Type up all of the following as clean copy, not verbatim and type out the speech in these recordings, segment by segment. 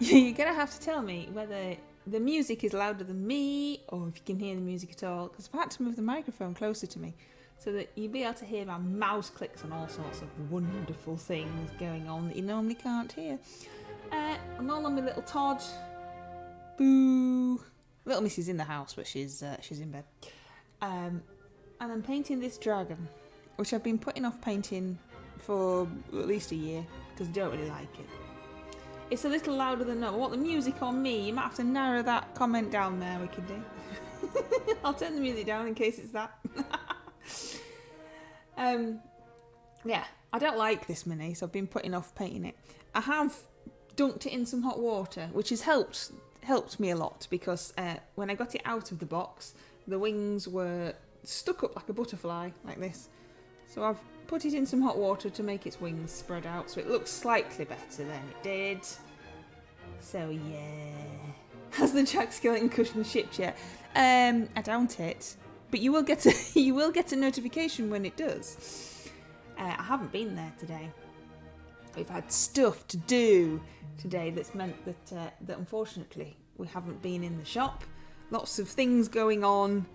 You're going to have to tell me whether the music is louder than me or if you can hear the music at all, because I've had to move the microphone closer to me so that you'll be able to hear my mouse clicks and all sorts of wonderful things going on that you normally can't hear. I'm all on my little Todd. Boo. Little Missy's in the house, but she's in bed. And I'm painting this dragon, which I've been putting off painting for at least a year because I don't really like it. It's a little louder than normal. What, the music on me? You might have to narrow that comment down there, we could do. I'll turn the music down in case it's that. Yeah, I don't like this mini, so I've been putting off painting it. I have dunked it in some hot water, which has helped me a lot because when I got it out of the box, the wings were stuck up like a butterfly, like this. So I've put it in some hot water to make its wings spread out, so it looks slightly better than it did. So yeah. Has the Jack Skellington cushion shipped yet? I doubt it, but you will get a notification when it does. I haven't been there today. We've had stuff to do today that's meant that unfortunately we haven't been in the shop. Lots of things going on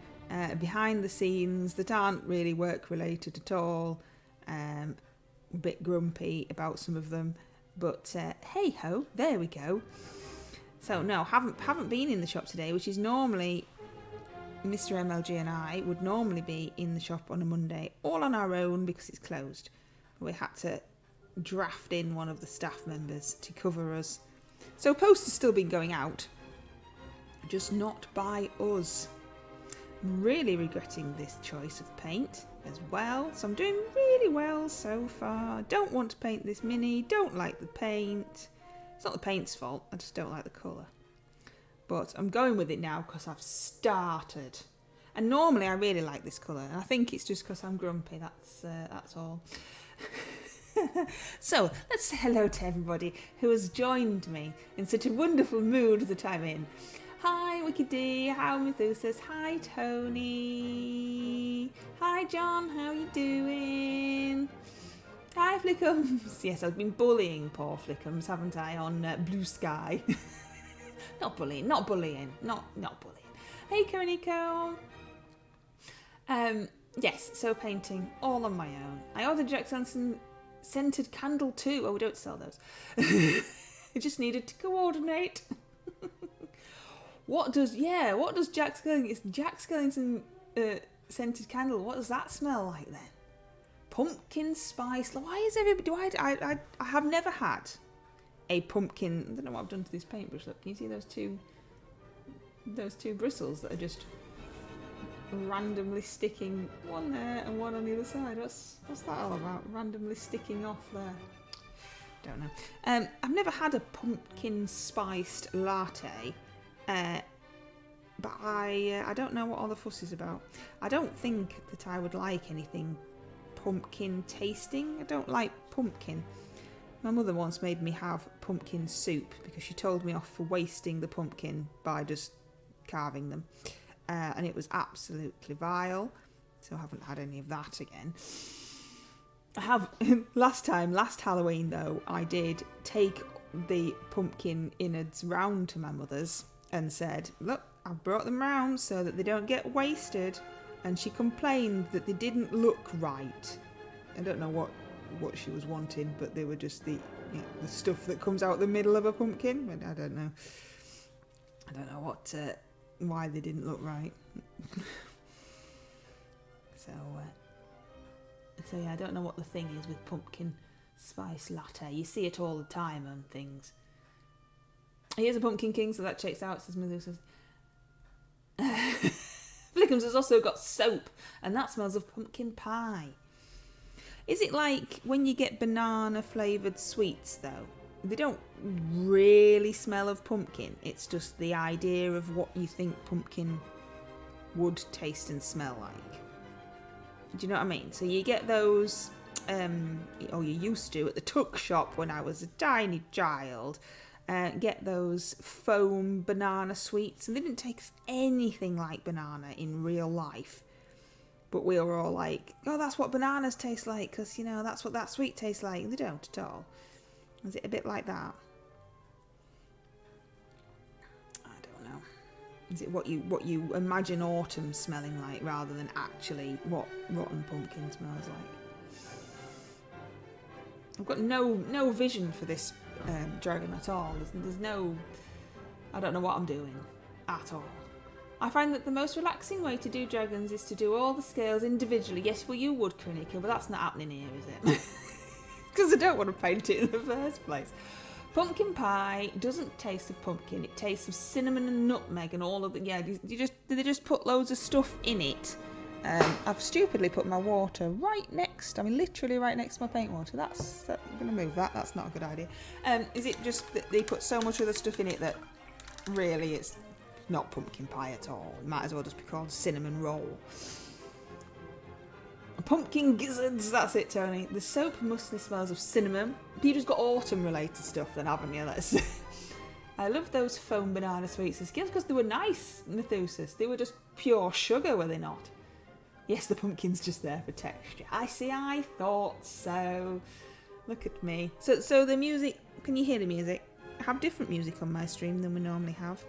behind the scenes that aren't really work related at all. A bit grumpy about some of them, but hey ho, there we go. So no, haven't been in the shop today, which is normally Mr. MLG and I would normally be in the shop on a Monday, all on our own because it's closed. We had to draft in one of the staff members to cover us. So post has still been going out, just not by us. I'm really regretting this choice of paint as well. So I'm doing really well so far. Don't want to paint this mini, don't like the paint. It's not the paint's fault, I just don't like the colour. But I'm going with it now because I've started. And normally I really like this colour, and I think it's just because I'm grumpy, that's all. So, let's say hello to everybody who has joined me in such a wonderful mood that I'm in. Hi Wicked D, how Methuselah, hi Tony, hi John, how you doing? Hi Flickums. Yes, I've been bullying poor Flickums, haven't I, on Blue Sky. Not bullying. Hey Kariniko. Yes, so painting all on my own. I ordered Jack Skellington scented candle too. Oh, we don't sell those. I just needed to coordinate. What does Jack Skellington scented candle, what does that smell like then? Pumpkin spice. Why is everybody... I have never had a pumpkin... I don't know what I've done to this paintbrush. Look, can you see those two bristles that are just randomly sticking, one there and one on the other side? What's that all about? Randomly sticking off there. Don't know. I've never had a pumpkin spiced latte, but I don't know what all the fuss is about. I don't think that I would like anything pumpkin tasting. I don't like pumpkin. My mother once made me have pumpkin soup because she told me off for wasting the pumpkin by just carving them, and it was absolutely vile, so I haven't had any of that again. I have last Halloween though, I did take the pumpkin innards round to my mother's and said, look, I've brought them round so that they don't get wasted, and she complained that they didn't look right. I don't know what she was wanting, but they were just the stuff that comes out the middle of a pumpkin. But I don't know what why they didn't look right. So yeah, I don't know what the thing is with pumpkin spice latte. You see it all the time on things. Here's a Pumpkin King, so that checks out, says Methuselah. Flickums has also got soap, and that smells of pumpkin pie. Is it like when you get banana flavoured sweets though? They don't really smell of pumpkin. It's just the idea of what you think pumpkin would taste and smell like. Do you know what I mean? So you get those, or you used to at the tuck shop when I was a tiny child, get those foam banana sweets, and they didn't taste anything like banana in real life. But we were all like, oh, that's what bananas taste like, because, that's what that sweet tastes like. And they don't at all. Is it a bit like that? Is it what you imagine autumn smelling like rather than actually what rotten pumpkin smells like? I've got no vision for this dragon at all. There's no... I don't know what I'm doing at all. I find that the most relaxing way to do dragons is to do all the scales individually. Yes, well, you would, Krinika, but that's not happening here, is it? Because I don't want to paint it in the first place. Pumpkin pie doesn't taste of pumpkin. It tastes of cinnamon and nutmeg and all of the... Yeah, they just put loads of stuff in it. I've stupidly put my water right next... I mean, literally right next to my paint water. I'm going to move that. That's not a good idea. Is it just that they put so much other stuff in it that really it's not pumpkin pie at all? It might as well just be called cinnamon roll. Pumpkin gizzards, that's it, Tony. The soap mostly smells of cinnamon. You just got autumn-related stuff then, haven't you? I love those foam banana sweets and skins because they were nice, Methusus. They were just pure sugar, were they not? Yes, the pumpkin's just there for texture. I thought so. Look at me. So the music, can you hear the music? I have different music on my stream than we normally have.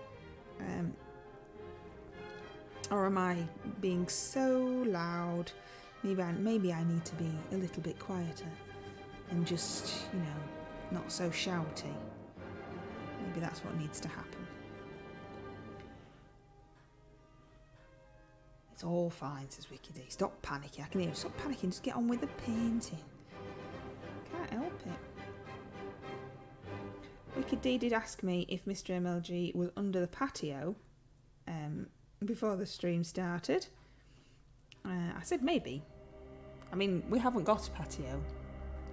Or am I being so loud? Maybe I need to be a little bit quieter and just, not so shouty. Maybe that's what needs to happen. It's all fine, says Wicked D. Stop panicking. I can hear you. Stop panicking. Just get on with the painting. Can't help it. Wicked D did ask me if Mr. MLG was under the patio before the stream started. I said maybe. I mean, we haven't got a patio.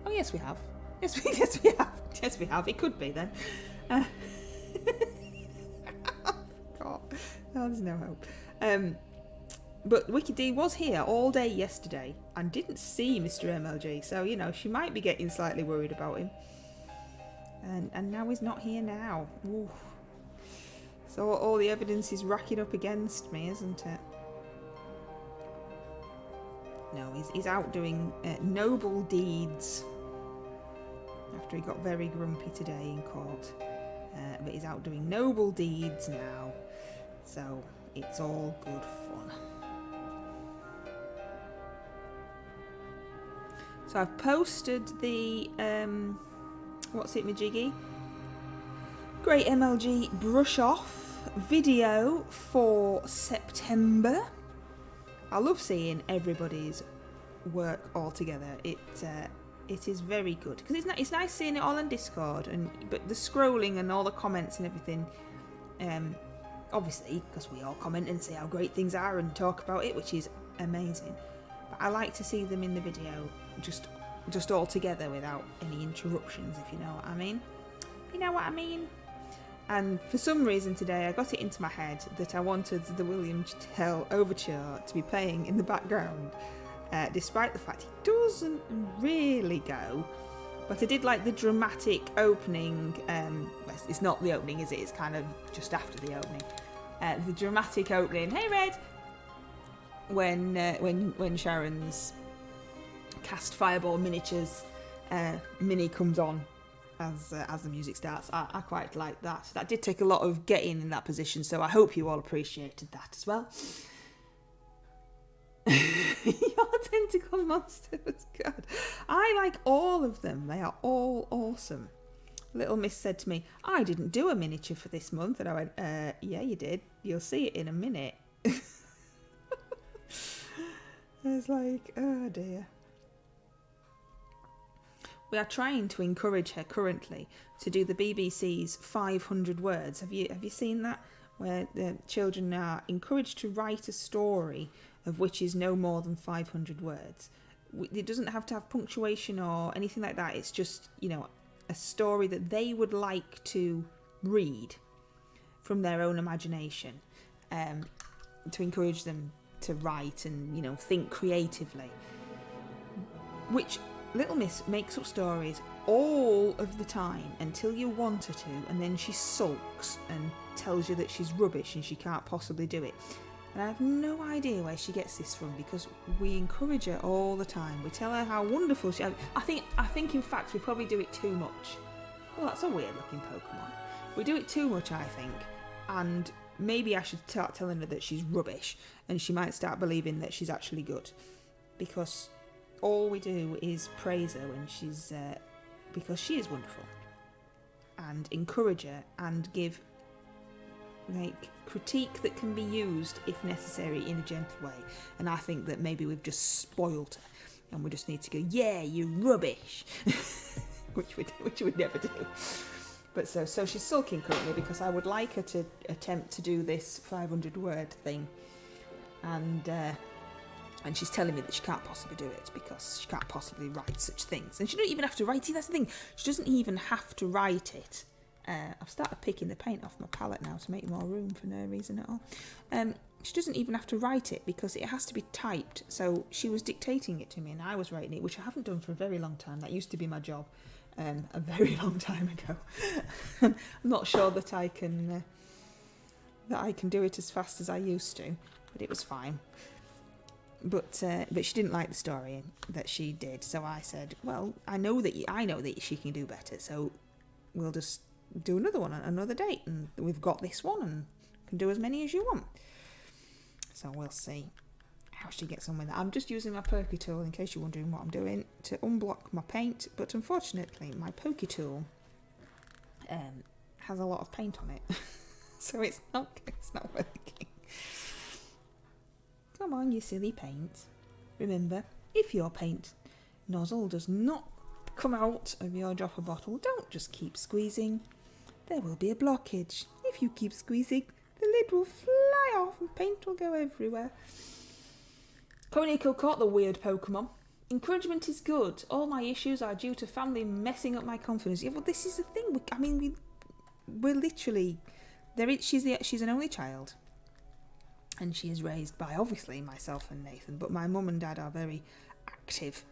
Oh, yes, we have. Yes, we have. Yes, we have. It could be then. God, there's no hope. But Wicked D was here all day yesterday and didn't see Mr. MLG, so she might be getting slightly worried about him. And now he's not here now. Ooh. So all the evidence is racking up against me, isn't it? No, he's out doing noble deeds. After he got very grumpy today in court. But he's out doing noble deeds now. So it's all good fun. So I've posted the... what's it, Majiggy? Great MLG brush off video for September. I love seeing everybody's work all together. It is very good because it's nice seeing it all on Discord, but the scrolling and all the comments and everything. Obviously, because we all comment and say how great things are and talk about it, which is amazing. But I like to see them in the video just all together without any interruptions, if you know what I mean. You know what I mean? And for some reason today I got it into my head that I wanted the William Tell overture to be playing in the background, despite the fact it doesn't really go. But I did like the dramatic opening. It's not the opening, is it? It's kind of just after the opening. The dramatic opening. Hey, Red. When Sharon's cast fireball miniatures mini comes on as the music starts. I quite like that. That did take a lot of getting in that position, so I hope you all appreciated that as well. Your tentacle monsters, God. I like all of them. They are all awesome. Little Miss said to me, I didn't do a miniature for this month. And I went, yeah, you did. You'll see it in a minute. I was like, oh dear. We are trying to encourage her currently to do the BBC's 500 words. Have you seen that? Where the children are encouraged to write a story of which is no more than 500 words. It doesn't have to have punctuation or anything like that. It's just, a story that they would like to read from their own imagination, to encourage them to write and, think creatively. Which Little Miss makes up stories all of the time until you want her to, and then she sulks and tells you that she's rubbish and she can't possibly do it. And I have no idea where she gets this from, because we encourage her all the time. We tell her how wonderful she is. I think in fact we probably do it too much. Well, that's a weird looking Pokemon. We do it too much, I think, and maybe I should start telling her that she's rubbish, and she might start believing that she's actually good, because all we do is praise her when she's because she is wonderful, and encourage her and give like critique that can be used if necessary in a gentle way. And I think that maybe we've just spoiled her, and we just need to go, yeah, you're rubbish, which we'd never do. But so she's sulking currently because I would like her to attempt to do this 500 word thing, and she's telling me that she can't possibly do it because she can't possibly write such things. And she doesn't even have to write it, that's the thing. She doesn't even have to write it. I've started picking the paint off my palette now to make more room for no reason at all. She doesn't even have to write it because it has to be typed. So she was dictating it to me and I was writing it, which I haven't done for a very long time. That used to be my job a very long time ago. I'm not sure that I can do it as fast as I used to, but it was fine. But she didn't like the story that she did, so I said, well, I know that she can do better, so we'll just do another one on another date, and we've got this one and can do as many as you want. So we'll see how she gets on with that. I'm just using my pokey tool, in case you're wondering what I'm doing, to unblock my paint, but unfortunately my pokey tool has a lot of paint on it, so it's not working. Come on, you silly paint. Remember, if your paint nozzle does not come out of your dropper bottle, don't just keep squeezing. There will be a blockage. If you keep squeezing, the lid will fly off and paint will go everywhere. Koniko caught the weird Pokemon. Encouragement is good. All my issues are due to family messing up my confidence. Yeah, well, this is the thing. We're literally... She's an only child. And she is raised by, obviously, myself and Nathan. But my mum and dad are very active.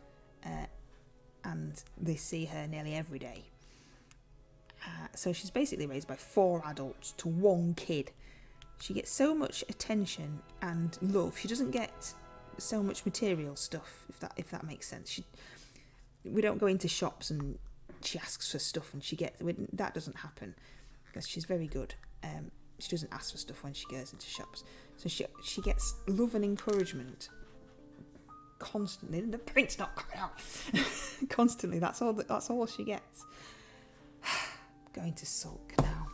And they see her nearly every day. So she's basically raised by 4 adults to 1 kid. She gets so much attention and love. She doesn't get so much material stuff, if that makes sense. We don't go into shops and she asks for stuff and that doesn't happen because she's very good. She doesn't ask for stuff when she goes into shops. So she gets love and encouragement constantly. The paint's not coming out. Constantly. That's all she gets. Going to sulk now.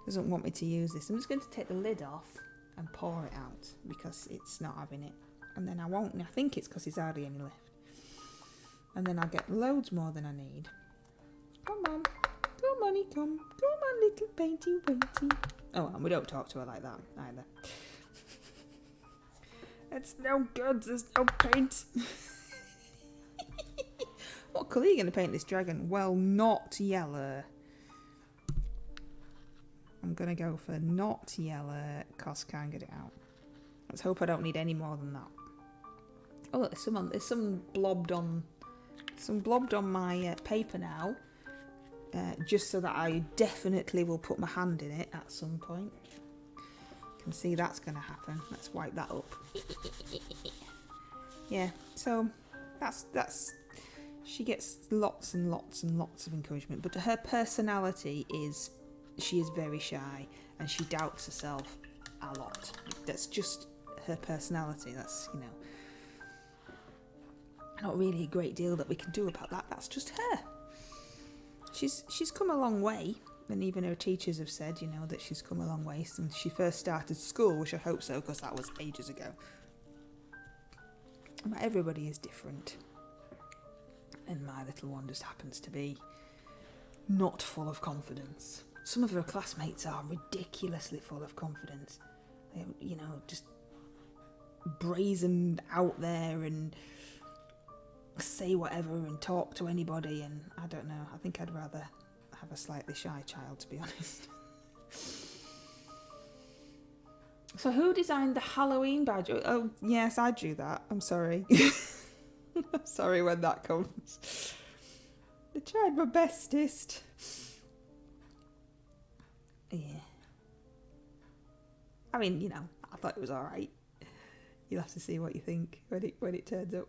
Doesn't want me to use this. I'm just going to take the lid off and pour it out because it's not having it. And then I won't. I think it's because there's hardly any left. And then I'll get loads more than I need. Come on, honey, come on, little painty painty. Oh, and we don't talk to her like that either. It's no good. There's no paint. What colour are you going to paint this dragon? Well, not yellow. I'm going to go for not yellow because I can't get it out. Let's hope I don't need any more than that. Oh, look, there's some blobbed on my paper now. Just so that I definitely will put my hand in it at some point. You can see that's going to happen. Let's wipe that up. Yeah, so that's she gets lots and lots and lots of encouragement, but her personality is she is very shy and she doubts herself a lot. That's just her personality. That's, not really a great deal that we can do about that. That's just her. She's come a long way, and even her teachers have said, that she's come a long way since she first started school, which I hope so, because that was ages ago. But everybody is different. And my little one just happens to be not full of confidence. Some of her classmates are ridiculously full of confidence. They're, just brazen out there and say whatever and talk to anybody, and I don't know. I think I'd rather have a slightly shy child, to be honest. So who designed the Halloween badge? Oh, yes, I drew that. I'm sorry. I'm sorry when that comes. I tried my bestest. Yeah. I mean, I thought it was alright. You'll have to see what you think when it turns up.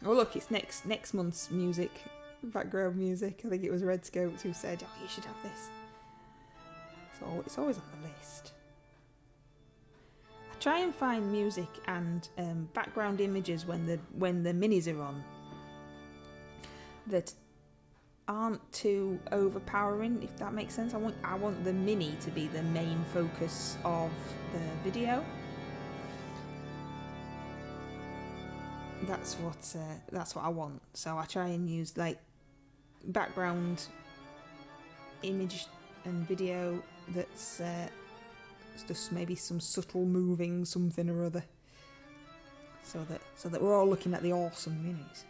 Oh look, it's next month's music background music. I think it was Red Scopes who said, "Oh, you should have this." So it's always on the list. I try and find music and background images when the minis are on that aren't too overpowering, if that makes sense. I want the mini to be the main focus of the video. That's what I want. So I try and use like background image and video that's just maybe some subtle moving something or other, so that we're all looking at the awesome minis.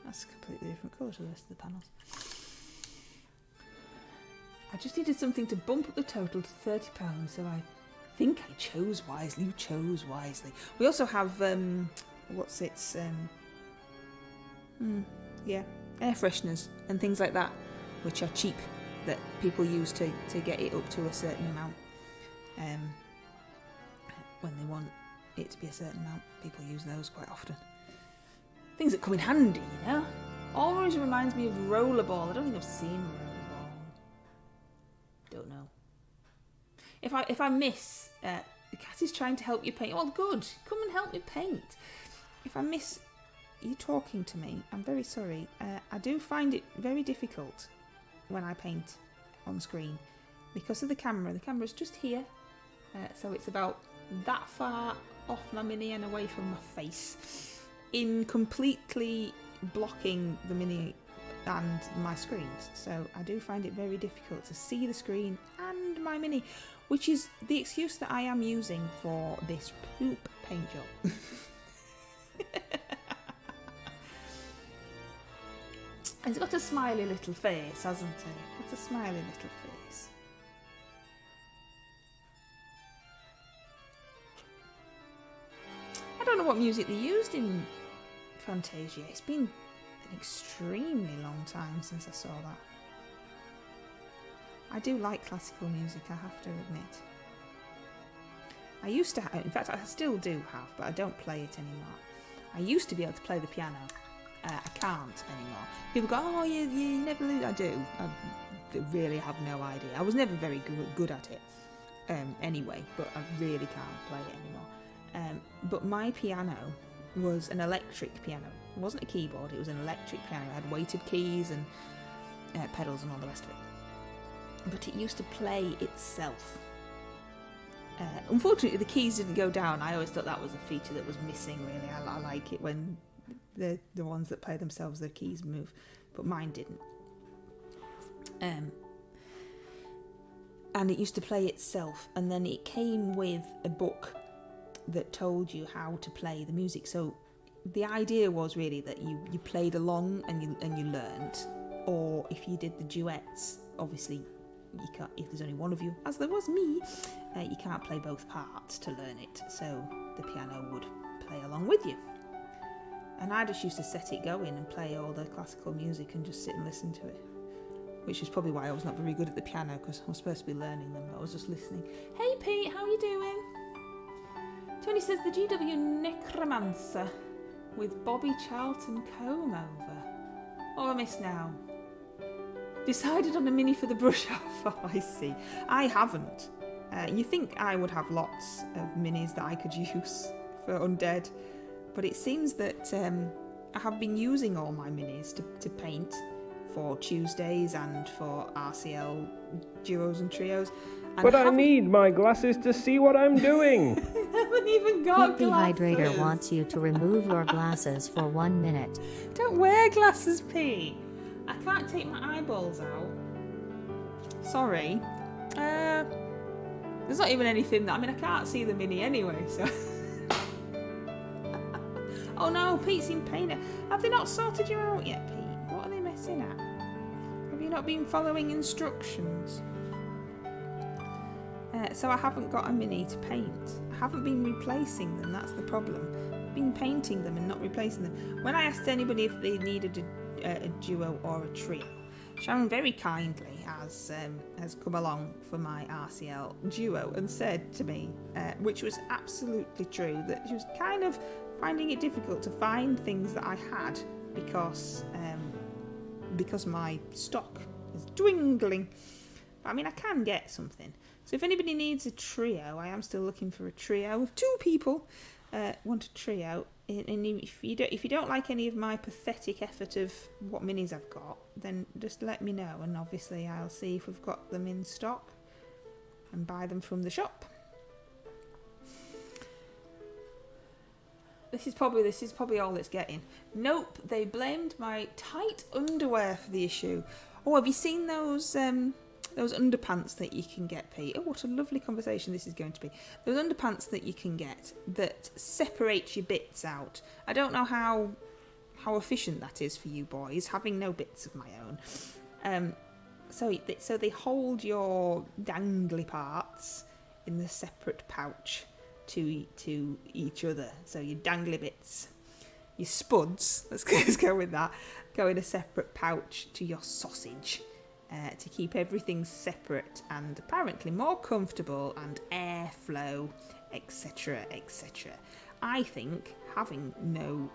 That's a completely different colour to the rest of the panels. I just needed something to bump up the total to £30, so I think I chose wisely. You chose wisely. We also have air fresheners and things like that, which are cheap, that people use to get it up to a certain amount. When they want it to be a certain amount, people use those quite often. Things that come in handy, you know. Always reminds me of Rollerball. I don't think I've seen Rollerball. Don't know. If I miss, the cat is trying to help you paint. Well, good. Come and help me paint. If I miss you talking to me, I'm very sorry. I do find it very difficult when I paint on screen because of the camera. The camera's just here, so it's about that far off my mini and away from my face, in completely blocking the mini and my screens. So I do find it very difficult to see the screen and my mini, which is the excuse that I am using for this poop paint job. It's got a smiley little face, hasn't it? It's a smiley little face. I don't know what music they used in Fantasia. It's been an extremely long time since I saw that. I do like classical music, I have to admit. I used to have, in fact I still do have, but I don't play it anymore. I used to be able to play the piano. I can't anymore. People go, "Oh, you never learned." I do. I really have no idea. I was never very good at it anyway, but I really can't play it anymore. But my piano was an electric piano. It wasn't a keyboard, it was an electric piano. It had weighted keys and pedals and all the rest of it. But it used to play itself. Unfortunately, the keys didn't go down. I always thought that was a feature that was missing, really. I like it when the ones that play themselves, their keys move, but mine didn't. And it used to play itself, and then it came with a book that told you how to play the music. So the idea was really that you played along and you learned, or if you did the duets, obviously you can't, if there's only one of you, as there was me, you can't play both parts to learn it, so the piano would play along with you. And I just used to set it going and play all the classical music and just sit and listen to it, which is probably why I was not very good at the piano, because I was supposed to be learning them, but I was just listening. Hey Pete, how are you doing? Tony says the GW Necromancer with Bobby Charlton comb over. Oh, I miss now. Decided on a mini for the brush off. Oh, I see. I haven't. You think I would have lots of minis that I could use for Undead, but it seems that I have been using all my minis to paint for Tuesdays and for RCL duos and trios. And but I need my glasses to see what I'm doing. I haven't even got Pete glasses. the Hydrator wants you to remove your glasses for 1 minute. Don't wear glasses, Pete. I can't take my eyeballs out. Sorry. There's not even anything that... I mean, I can't see the mini anyway, so... Oh no, Pete's in pain. Have they not sorted you out yet, Pete? What are they messing at? Have you not been following instructions? So I haven't got a mini to paint. I haven't been replacing them, that's the problem. I've been painting them and not replacing them. When I asked anybody if they needed a duo or a trio, Sharon very kindly has come along for my RCL duo and said to me, which was absolutely true, that she was kind of finding it difficult to find things that I had because because my stock is dwindling. But, I mean, I can get something. So if anybody needs a trio, I am still looking for a trio of 2 people. Want a trio, and if you don't like any of my pathetic effort of what minis I've got, then just let me know, and obviously I'll see if we've got them in stock and buy them from the shop. This is probably all it's getting. Nope, they blamed my tight underwear for the issue. Oh, have you seen those underpants that you can get, Pete? Oh, what a lovely conversation this is going to be. Those underpants that you can get that separate your bits out. I don't know how efficient that is for you boys, having no bits of my own. So they hold your dangly parts in the separate pouch to each other. So your dangly bits, your spuds, let's go with that, go in a separate pouch to your sausage. To keep everything separate and apparently more comfortable and airflow, etc, etc. I think, having no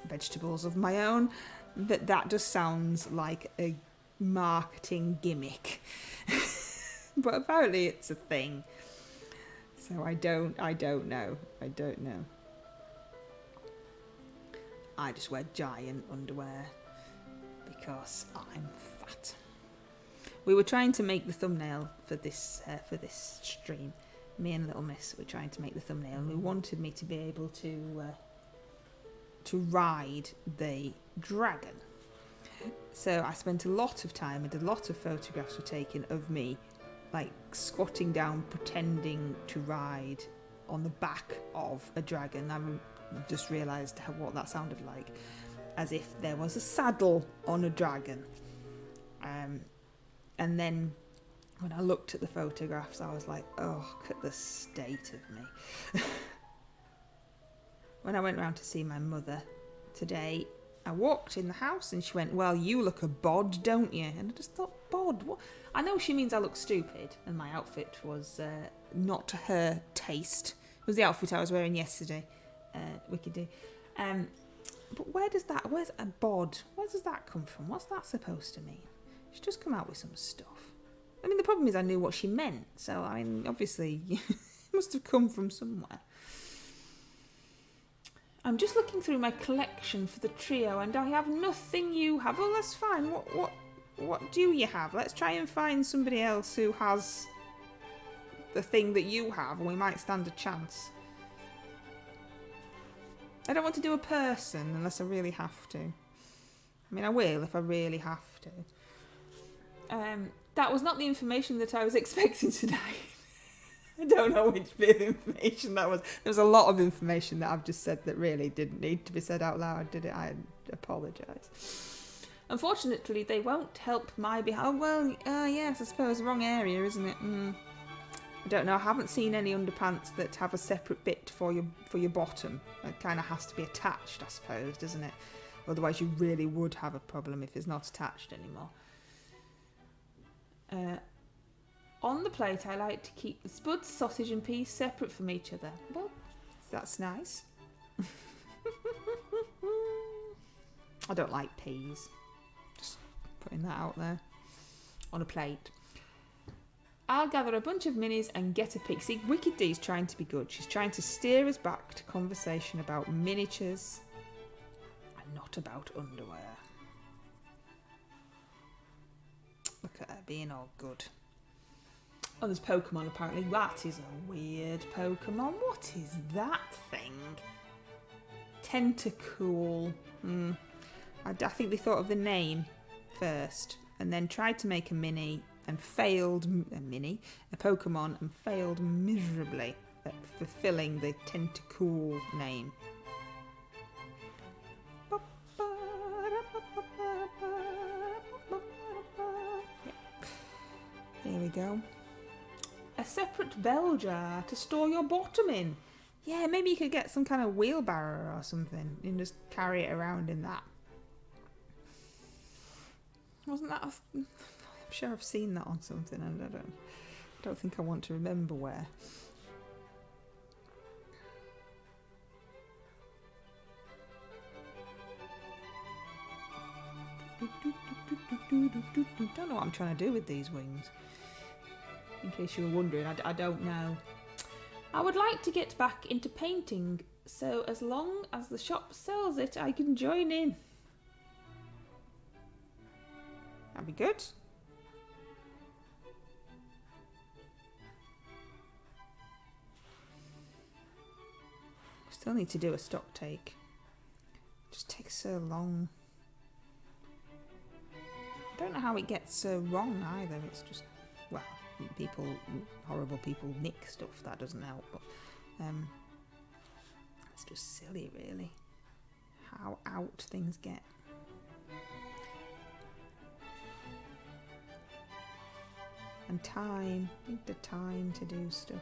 vegetables of my own, that just sounds like a marketing gimmick. But apparently it's a thing. So I don't know. I just wear giant underwear because I'm fat. We were trying to make the thumbnail for this stream. Me and Little Miss were trying to make the thumbnail, and we wanted me to be able to ride the dragon. So I spent a lot of time, and a lot of photographs were taken of me, like squatting down, pretending to ride on the back of a dragon. I just realised what that sounded like, as if there was a saddle on a dragon. And then when I looked at the photographs, I was like, oh, look at the state of me. When I went round to see my mother today, I walked in the house and she went, well, you look a bod, don't you? And I just thought, bod? What? I know she means I look stupid, and my outfit was not to her taste. It was the outfit I was wearing yesterday. Wicked do. But where's a bod? Where does that come from? What's that supposed to mean? She's just come out with some stuff. I mean, the problem is I knew what she meant. So, I mean, obviously, it must have come from somewhere. I'm just looking through my collection for the trio, and I have nothing you have. Oh, that's fine. What do you have? Let's try and find somebody else who has the thing that you have, and we might stand a chance. I don't want to do a person unless I really have to. I mean, I will if I really have to. That was not the information that I was expecting today. I don't know which bit of information that was. There was a lot of information that I've just said that really didn't need to be said out loud, did it? I apologise. Unfortunately, they won't help my behalf. Oh, well, yes, I suppose. Wrong area, isn't it? I don't know. I haven't seen any underpants that have a separate bit for your bottom. It kind of has to be attached, I suppose, doesn't it? Otherwise, you really would have a problem if it's not attached anymore. On the plate, I like to keep the spuds, sausage and peas separate from each other. Well, that's nice. I don't like peas. Just putting that out there. On a plate. I'll gather a bunch of minis and get a pic. See, Wicked D's trying to be good. She's trying to steer us back to conversation about miniatures and not about underwear. Look at her being all good. Oh, there's Pokemon apparently. That is a weird Pokemon. What is that thing? Tentacool. I think they thought of the name first and then tried to make a mini and failed. A Pokemon and failed miserably at fulfilling the Tentacool name. Here we go. A separate bell jar to store your bottom in. Yeah, maybe you could get some kind of wheelbarrow or something and just carry it around in that. Wasn't that... I'm sure I've seen that on something and I don't think I want to remember where. Don't know what I'm trying to do with these wings. In case you were wondering, I don't know. I would like to get back into painting, so as long as the shop sells it, I can join in. That'd be good. Still need to do a stock take. It just takes so long. I don't know how it gets so wrong either. It's just, well, horrible people nick stuff. That doesn't help. But it's just silly, really, how out things get. And time. I need the time to do stuff.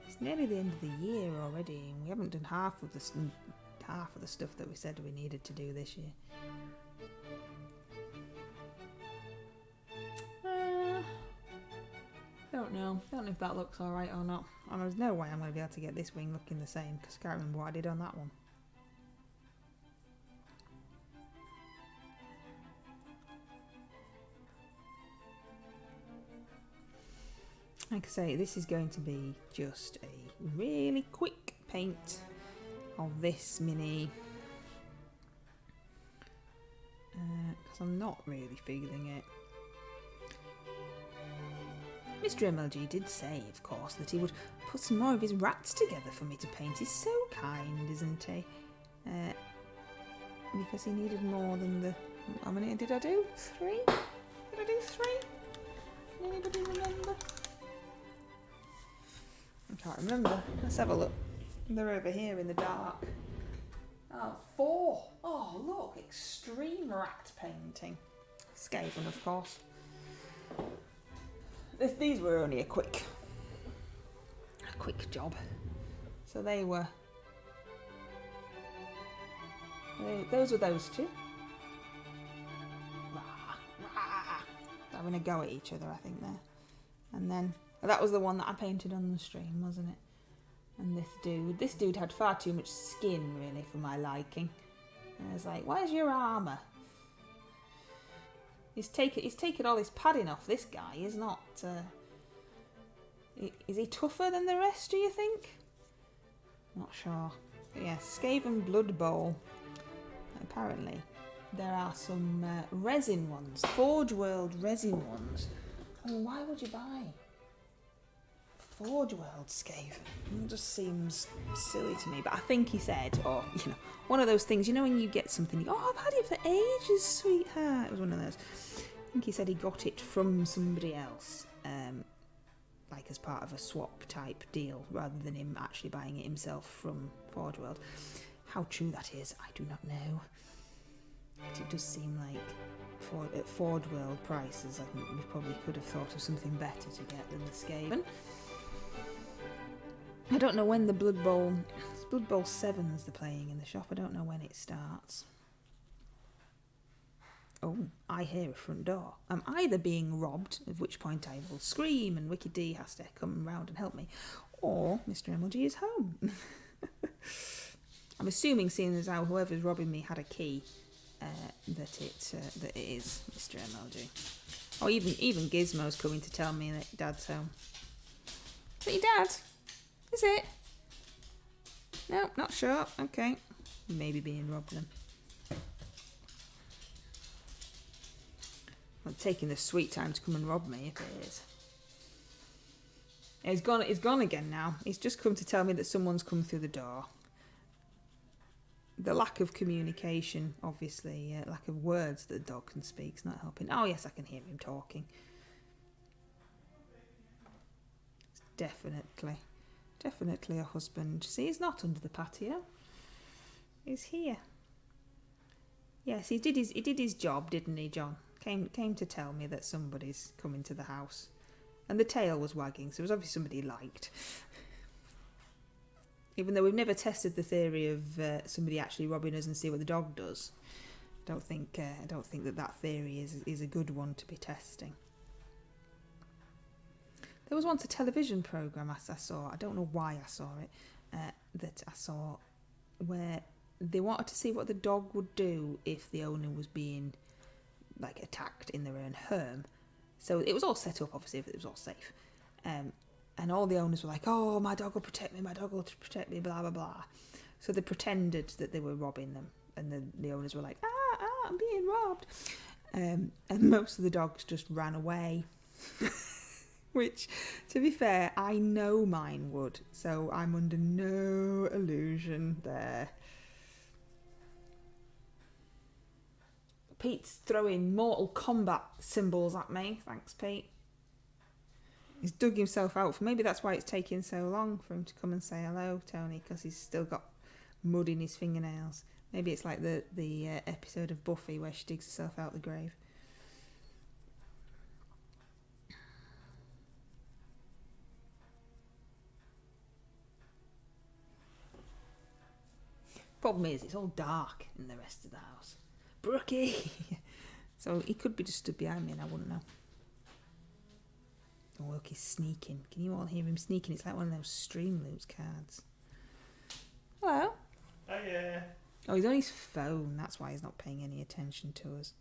It's nearly the end of the year already, and we haven't done half of the stuff that we said we needed to do this year. Don't know if that looks alright or not. And there's no way I'm going to be able to get this wing looking the same, because I can't remember what I did on that one. Like I say, this is going to be just a really quick paint of this mini, because I'm not really feeling it. Mr. MLG did say, of course, that he would put some more of his rats together for me to paint. He's so kind, isn't he? Because he needed more than the... How many did I do? 3? Did I do 3? Can anybody remember? I can't remember. Let's have a look. They're over here in the dark. Oh, 4. Oh, look. Extreme rat painting. Skaven, of course. These were only a quick job. So they were... those were those two. Having a go at each other, I think, there. And then... that was the one that I painted on the stream, wasn't it? And this dude had far too much skin, really, for my liking. And I was like, where's your armour? He's taken all his padding off. This guy is not... is he tougher than the rest, do you think? Not sure. But yeah, Skaven Blood Bowl. Apparently, there are some resin ones. Forge World resin ones. Oh, why would you buy Forge World Skaven? It just seems silly to me. But I think he said, or, one of those things, when you get something, oh, I've had it for ages, sweetheart. It was one of those. I think he said he got it from somebody else, like as part of a swap type deal, rather than him actually buying it himself from Forge World. How true that is, I do not know. But it does seem like at Forge World prices, I think we probably could have thought of something better to get than the Skaven. I don't know when the Blood Bowl 7's they're playing in the shop. I don't know when it starts. Oh, I hear a front door. I'm either being robbed, at which point I will scream and Wicked D has to come round and help me, or Mr. MLG is home. I'm assuming, seeing as how whoever's robbing me had a key, that it is Mr. MLG. Oh, even Gizmo's coming to tell me that Dad's home. Is that your dad? Is it? No, not sure. Okay. Maybe being robbed then. Well, taking the sweet time to come and rob me if it is. He's gone again now. He's just come to tell me that someone's come through the door. The lack of communication, obviously, lack of words that the dog can speak is not helping. Oh yes, I can hear him talking. Definitely a husband. See, he's not under the patio. He's here. Yes, he did his job, didn't he, John? Came to tell me that somebody's coming to the house. And the tail was wagging, so it was obviously somebody he liked. Even though we've never tested the theory of somebody actually robbing us and see what the dog does. I don't think that theory is a good one to be testing. There was once a television programme I saw, I don't know why I saw it, that I saw where they wanted to see what the dog would do if the owner was being like attacked in their own home. So it was all set up, obviously, it was all safe. And all the owners were like, "Oh, my dog will protect me, blah, blah, blah." So they pretended that they were robbing them. And the owners were like, I'm being robbed. And most of the dogs just ran away. Which, to be fair, I know mine would. So I'm under no illusion there. Pete's throwing Mortal Kombat symbols at me. Thanks, Pete. He's dug himself out. Maybe that's why it's taking so long for him to come and say hello, Tony, because he's still got mud in his fingernails. Maybe it's like the episode of Buffy where she digs herself out the grave. Problem is, it's all dark in the rest of the house. Brookie! So he could be just stood behind me and I wouldn't know. Oh, look, he's sneaking. Can you all hear him sneaking? It's like one of those Stream Loops cards. Hello? Oh, yeah. Oh, he's on his phone. That's why he's not paying any attention to us.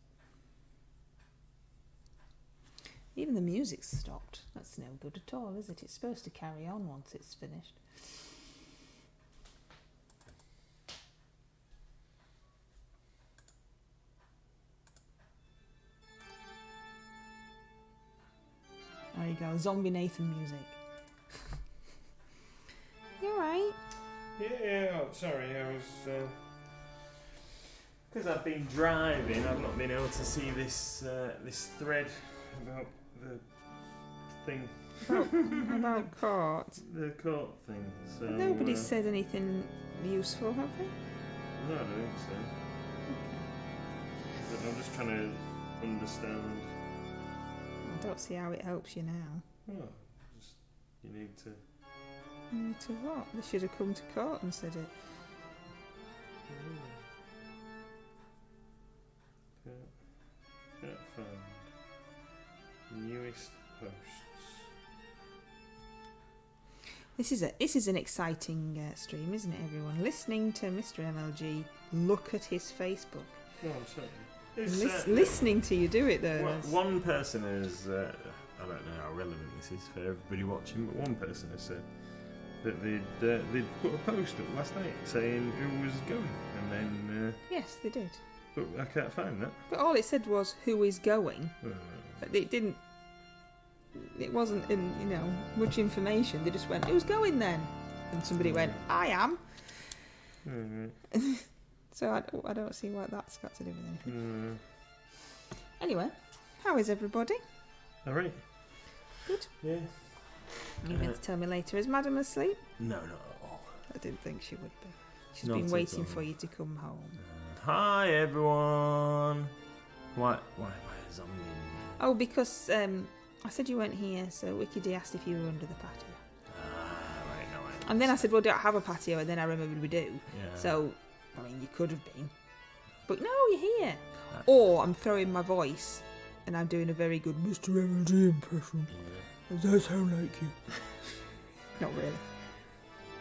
Even the music's stopped. That's no good at all, is it? It's supposed to carry on once it's finished. There you go, Zombie Nathan music. You alright? Yeah, oh, sorry, I was... Because I've been driving, I've not been able to see this thread about the thing. About court? The court thing, so... Nobody's said anything useful, have they? No, I don't think so. But I'm just trying to understand... I don't see how it helps you now. Oh, just... You need to... You need to what? They should have come to court and said it. Found. Newest posts. This is an exciting stream, isn't it, everyone? Listening to Mr. MLG look at his Facebook. No, I'm sorry. Listening to you do it, though. One person has, I don't know how relevant this is for everybody watching, but one person has said that they'd put a post up last night saying who was going, and then... Yes, they did. But I can't find that. But all it said was, who is going? But it didn't... It wasn't, much information. They just went, who's going then? And somebody went, I am. So I don't see what that's got to do with anything. Anyway, how is everybody? All right. Good. Yeah. You're going to tell me later, is Madam asleep? No, not at all. I didn't think she would be. She's Not been at waiting all. for you to come home. Hi, everyone. Why am I a zombie? Oh, because I said you weren't here, so Wiki D asked if you were under the patio. Right, no, I And then I said, well, don't have a patio, and then I remembered we do. Yeah. So, I mean, you could have been. But no, you're here. Or I'm throwing my voice, and I'm doing a very good Mr. MLG impression. Yeah. Does that sound like you? Not really.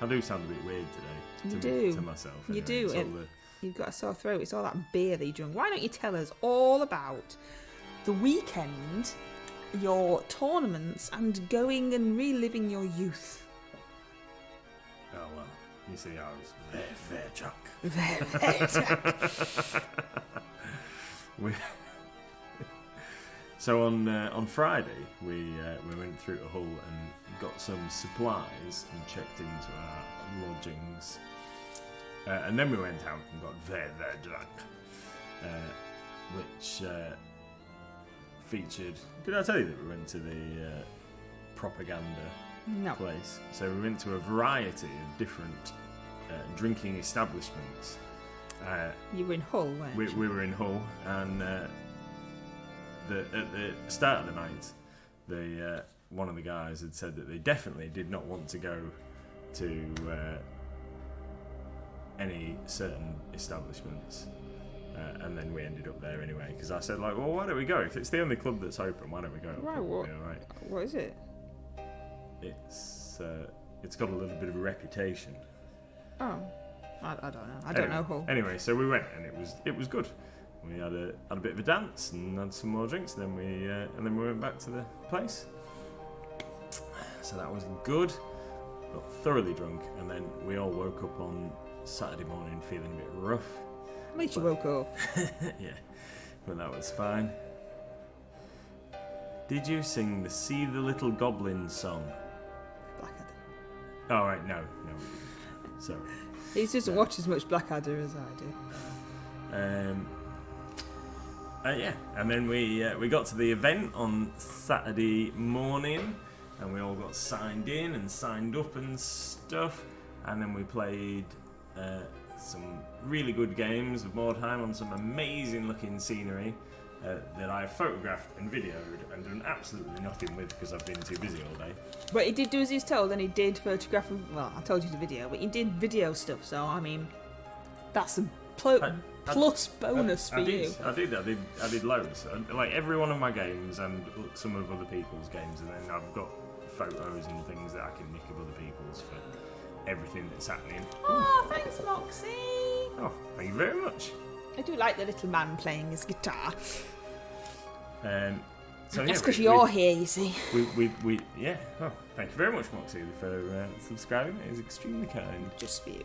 I do sound a bit weird today. You to do. myself. You anyway. do. It's all And you've got a sore throat. It's all that beer that you drunk. Why don't you tell us all about the weekend, your tournaments, and going and reliving your youth? Oh, well. You see, I was very drunk. Very drunk. So on Friday we went through to Hull and got some supplies and checked into our lodgings, and then we went out and got very drunk, which featured. Did I tell you that we went to the propaganda No. place? So we went to a variety of different drinking establishments. You were in Hull, weren't you? We were in Hull, and at the start of the night, one of the guys had said that they definitely did not want to go to any certain establishments, and then we ended up there anyway. Because I said, like, well, why don't we go? If it's the only club that's open, why don't we go? Right, It'll what? be all right. What is it? It's got a little bit of a reputation. Oh. I don't know. I don't know Hull. Anyway, so we went and it was good. We had a bit of a dance and had some more drinks. And then we went back to the place. So that was good. Got thoroughly drunk, and then we all woke up on Saturday morning feeling a bit rough. At least you woke up. Yeah, but that was fine. Did you sing the "See the Little Goblin" song? Blackadder. Oh right, no. We didn't. Sorry. He doesn't watch as much Blackadder as I do. Yeah, and then we got to the event on Saturday morning, and we all got signed in and signed up and stuff, and then we played some really good games of Mordheim on some amazing looking scenery that I photographed and videoed and done absolutely nothing with because I've been too busy all day. But he did do as he's told, and he did photograph. Well, I told you the video, but he did video stuff. So I mean, that's a plus bonus for you. I did loads. Like every one of my games and some of other people's games, and then I've got photos and things that I can nick of other people's for everything that's happening. Oh, thanks, Moxie. Oh, thank you very much. I do like the little man playing his guitar. So That's because you're here, you see. We yeah. Oh, thank you very much, Moxie, for subscribing. It is extremely kind. Just for you.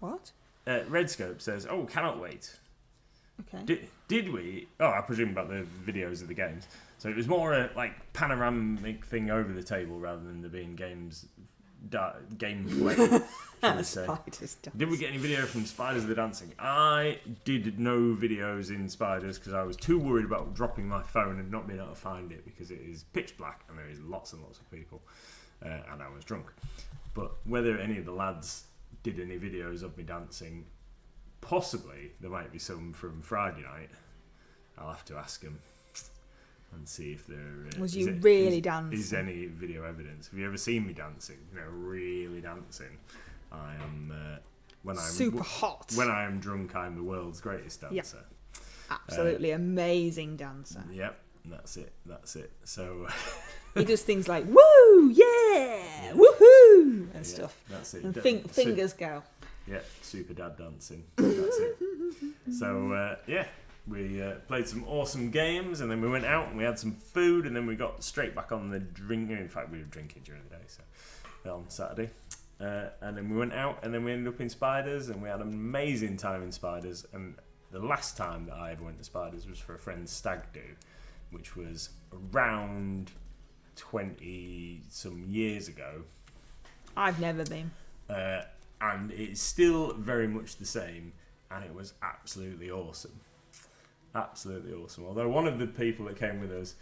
What? Redscope says, "Oh, cannot wait." Okay. Did we? Oh, I presume about the videos of the games. So it was more a like panoramic thing over the table rather than there being gameplay. Spiders dance. Did we get any video from Spiders of the Dancing? I did no videos in Spiders because I was too worried about dropping my phone and not being able to find it because it is pitch black and there is lots and lots of people, and I was drunk. But whether any of the lads did any videos of me dancing, possibly there might be some from Friday night. I'll have to ask them and see if there was you really dancing? Is any video evidence? Have you ever seen me dancing? You know, really dancing. I am super hot. When I am drunk, I'm the world's greatest dancer. Yep. Absolutely amazing dancer. Yep, that's it. So he does things like woo, yeah, woohoo, and stuff. That's it. And fingers go. Yeah, super dad dancing. That's it. So we played some awesome games, and then we went out and we had some food, and then we got straight back on the drinking. In fact, we were drinking during the day, so on Saturday. And then we went out, and then we ended up in Spiders, and we had an amazing time in Spiders. And the last time that I ever went to Spiders was for a friend's stag do, which was around 20 some years ago. I've never been. And it's still very much the same, and it was absolutely awesome. Absolutely awesome. Although one of the people that came with us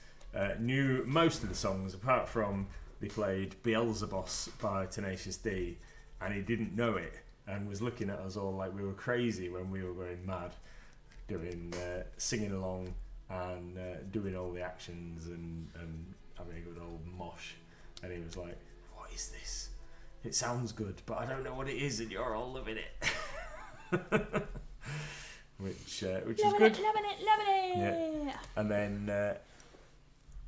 knew most of the songs, apart from they played Beelzebos by Tenacious D, and he didn't know it, and was looking at us all like we were crazy when we were going mad, doing singing along and doing all the actions and having a good old mosh. And he was like, "What is this? It sounds good, but I don't know what it is, and you're all loving it." Which was good. Loving it. Yeah. And then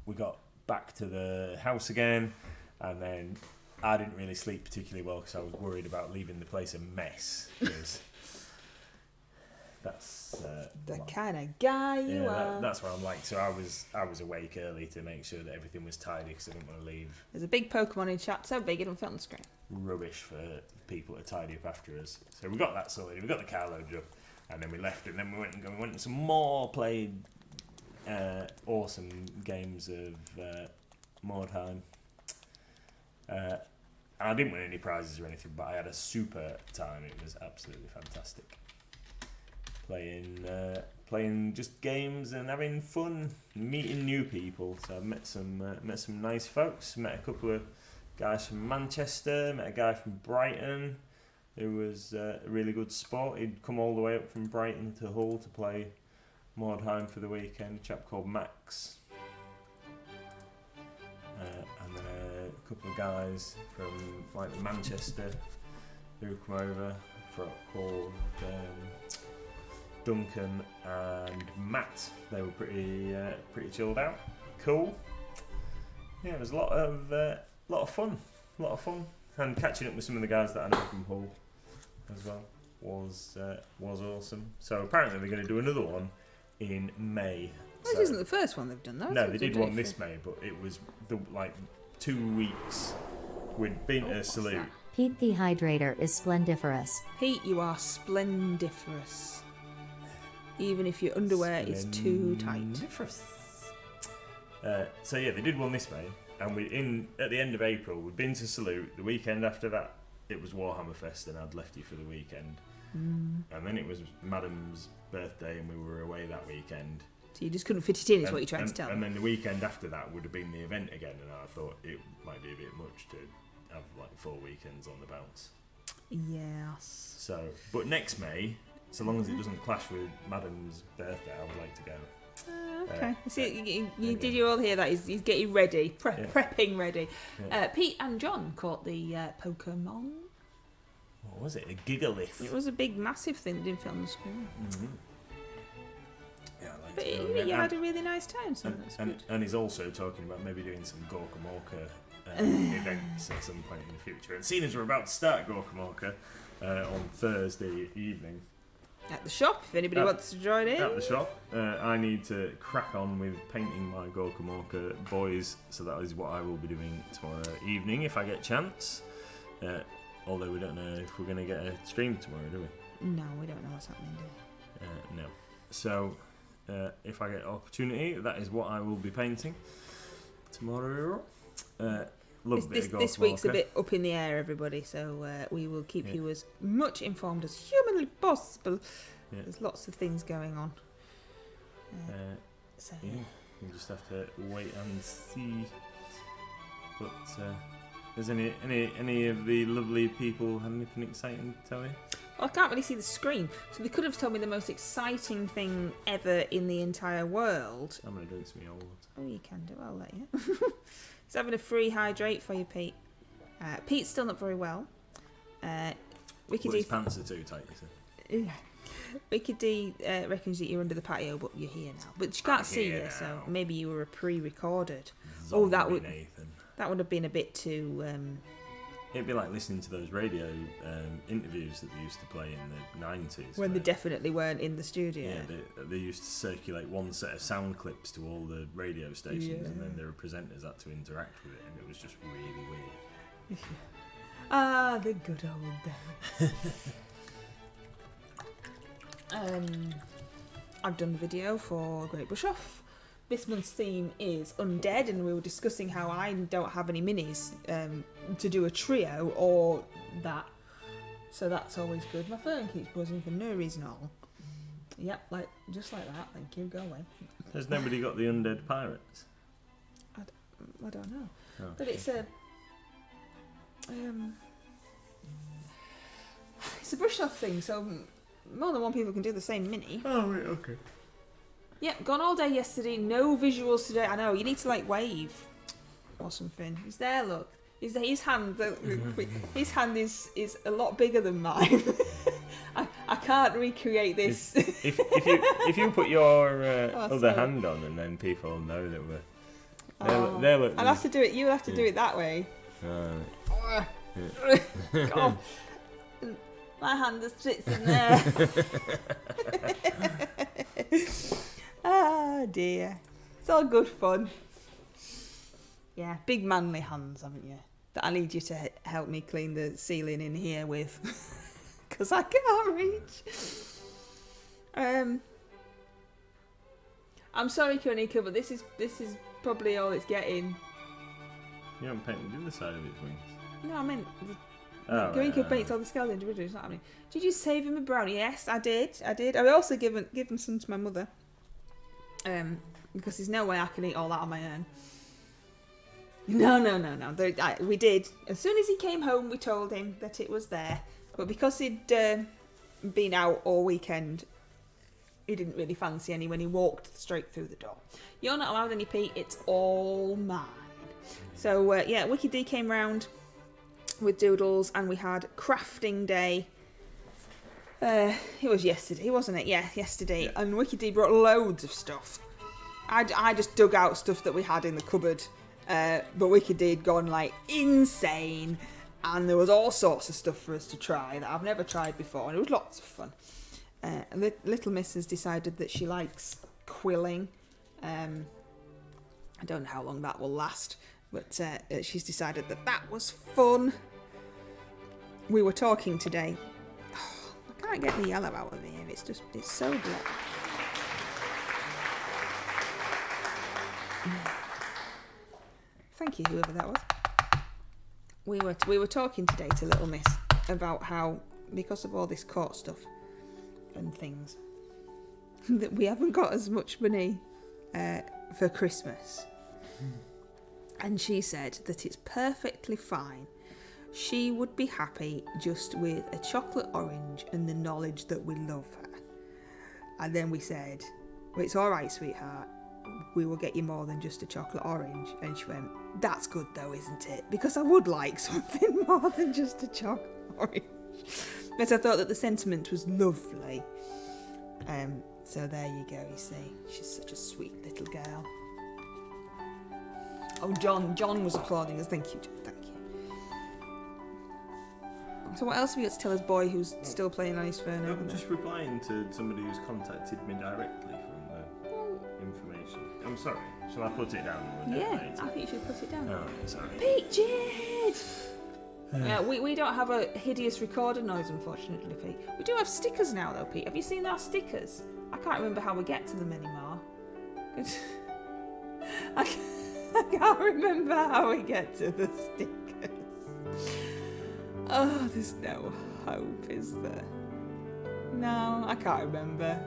we got back to the house again, and then I didn't really sleep particularly well because I was worried about leaving the place a mess. That's the kind of guy you are. That's what I'm like. So I was awake early to make sure that everything was tidy because I didn't want to leave. There's a big Pokemon in chat, so big it don't fit on the screen. Rubbish for people to tidy up after us. So we got that sorted. We got the car loaded up, and then we left. And then we went and some more, played awesome games of Mordheim. I didn't win any prizes or anything, but I had a super time. It was absolutely fantastic. Playing just games and having fun, meeting new people. So I met some nice folks. Met a couple of guys from Manchester. Met a guy from Brighton, who was a really good sport. He'd come all the way up from Brighton to Hull to play Mordheim for the weekend. A chap called Max. And then a couple of guys from like Manchester who come over called Duncan and Matt. They were pretty chilled out. Cool. Yeah, it was a lot of fun. And catching up with some of the guys that I know from Hull as well was awesome. So apparently they're going to do another one in May. Well, So- this isn't the first one they've done, though. no, they did one this May, but it was 2 weeks. We'd been to what's Salute. that? Pete the Hydrator is splendiferous. Pete, you are splendiferous. Even if your underwear is too tight. So yeah, they did one this May, and at the end of April we'd been to Salute. The weekend after that, it was Warhammer Fest, and I'd left you for the weekend. And then it was Madam's birthday, and we were away that weekend. So you just couldn't fit it in, is what you're trying to tell And me. then the weekend after that would have been the event again, and I thought it might be a bit much to have 4 weekends on the bounce. Yes. So, but next May, so long as it doesn't clash with Madam's birthday, I would like to go. Okay. See, you yeah. did you all hear that? He's getting ready, Yeah. prepping ready. Yeah. Pete and John caught the Pokemon. What was it? A Gigalith. It was a big, massive thing that didn't fit on the screen. Mm-hmm. Yeah, I like But to go you again. had a really nice time, so that's good. And he's also talking about maybe doing some Gorkamorka events at some point in the future. And seeing as we're about to start Gorkamorka on Thursday evening At the shop, if anybody wants to join in. at the shop, I need to crack on with painting my Gorkamorka boys. So that is what I will be doing tomorrow evening if I get a chance. Although we don't know if we're going to get a stream tomorrow, do we? No, we don't know what's happening, do we? No. So, if I get opportunity, that is what I will be painting tomorrow. Love a bit of This week's a Gorkamorka. bit up in the air, everybody, so we will keep you as much informed as humanly possible. Yeah. There's lots of things going on. So Yeah, we just have to wait and see. But has any of the lovely people had anything exciting to tell you? Well, I can't really see the screen, so they could have told me the most exciting thing ever in the entire world. I'm going to drink some of your water. Oh, you can do. I'll let you. He's having a free hydrate for you, Pete. Pete's still not very well. Wicked Well, his D, pants are too tight, you said. Wicked D reckons that you're under the patio, but you're here now. But she can't see here you, now. so maybe you were a pre-recorded. Zombie that would- Nathan. That would have been a bit too. It'd be like listening to those radio interviews that they used to play in the 90s. When they where- definitely weren't in the studio. Yeah, they used to circulate one set of sound clips to all the radio stations, and then their presenters had to interact with it, and it was just really weird. Ah, the good old days. I've done the video for Great Bush Off. This month's theme is undead, and we were discussing how I don't have any minis to do a trio or that. So that's always good. My phone keeps buzzing for no reason at all. Yep, just like that. Thank you. Go away. Has nobody got the undead pirates? I don't know, Oh. but it's a brush off thing. So more than one people can do the same mini. Oh, right, okay. Yep, gone all day yesterday. No visuals today. I know, you need to wave or something. He's there, look. His hand, his hand is a lot bigger than mine. I can't recreate this. If you put your other sorry. hand on, and then people know that we're Oh, there look. I'll have to do it. You'll have to do it that way. God. My hand just sits in there. Ah, dear. It's all good fun. Yeah, big manly hands, haven't you? That I need you to help me clean the ceiling in here with. Because I can't reach. I'm sorry, Konika, but this is probably all it's getting. You haven't painted the other side of its wings. No, I meant Oh, Konika right, paints all the skeleton individually. It's not happening. Did you save him a brownie? Yes, I did. I've also given some to my mother. Because there's no way I can eat all that on my own. No. We did. As soon as he came home, we told him that it was there. But because he'd been out all weekend, he didn't really fancy any when he walked straight through the door. You're not allowed any, Pete. It's all mine. So, Wicked D came round with Doodles, and we had crafting day. It was yesterday, wasn't it? Yeah, yesterday. Yeah. And Wicked D brought loads of stuff. I just dug out stuff that we had in the cupboard But Wicked D had gone like insane, and there was all sorts of stuff for us to try that I've never tried before, and it was lots of fun. And Little Miss has decided that she likes quilling. I don't know how long that will last, but she's decided that was fun. We were talking today. Oh, I can't get the yellow out of here. It's so black. Thank you, whoever that was. We were talking today to Little Miss about how, because of all this court stuff and things, that we haven't got as much money for Christmas. And she said that it's perfectly fine. She would be happy just with a chocolate orange and the knowledge that we love her. And then we said, well, it's all right, sweetheart. We will get you more than just a chocolate orange. And she went, that's good though, isn't it? Because I would like something more than just a chocolate orange. But I thought that the sentiment was lovely. So there you go, you see. She's such a sweet little girl. Oh, John was applauding us. Thank you, John. Thank you. So what else have you got to tell us, boy, who's still playing on his phone? I'm just replying to somebody who's contacted me directly from the information. I'm sorry. Shall I put it down? Yeah, I think you should put it down. Oh, sorry. Peaches! We don't have a hideous recorder noise, unfortunately, Pete. We do have stickers now, though, Pete. Have you seen our stickers? I can't remember how we get to them anymore. I can't remember how we get to the stickers. Oh, there's no hope, is there? No, I can't remember.